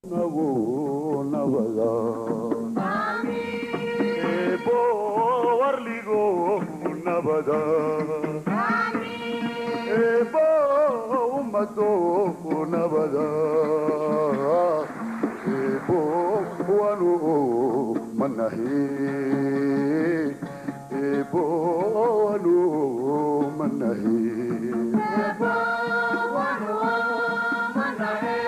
nagu nabada ebo warligo nabada ebo ummado nabada ebo wanu manahi ebo wanu manahi ebo wanu manahi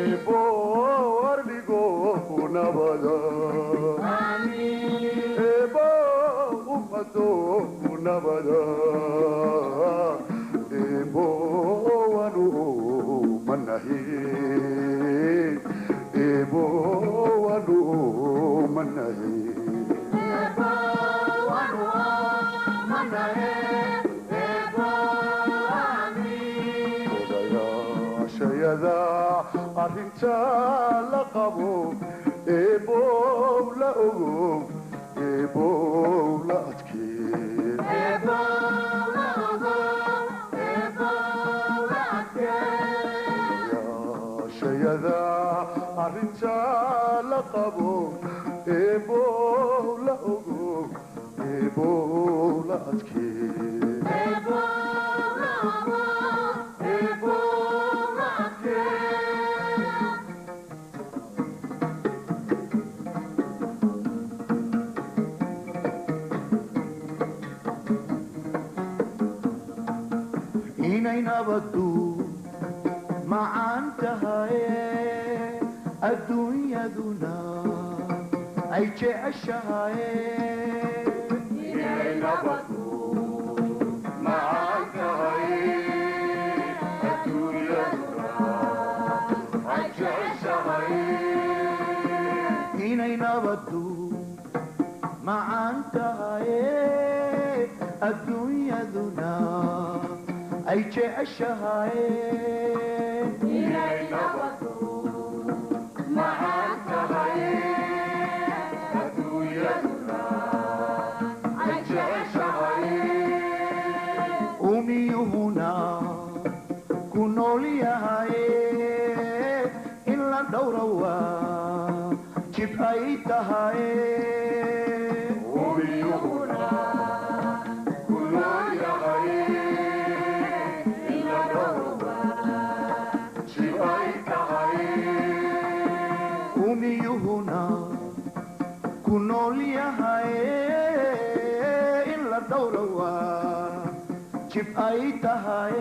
ebo warligo nabada ebo ummado nabada ebo wanu manahi ebo wanu manahi ebo wanu manahi shayada arinta laqabu ebo la ugu ebo la atki ebo la ugu ebo la atki ya shayada arinta laqabu ebo la ugu ebo la atki ebo la ugu ebo inay nabaddu macaan tahay adduunyaduna ay jeceshahay inay nabaddu macaan tahay adduunyaduna ay jeceshahay inay nabaddu macaan tahay adduunyaduna ay jeceshahay inay nabaddu macaan tahay adduunyaduna ay jeceshahay umiyuhuna ku nool yahay in la dhowrawa jib ay tahay umiyuhuna ku nool yahay umiyuhuna ku nool yahay in la dhowrawa jib ay tahay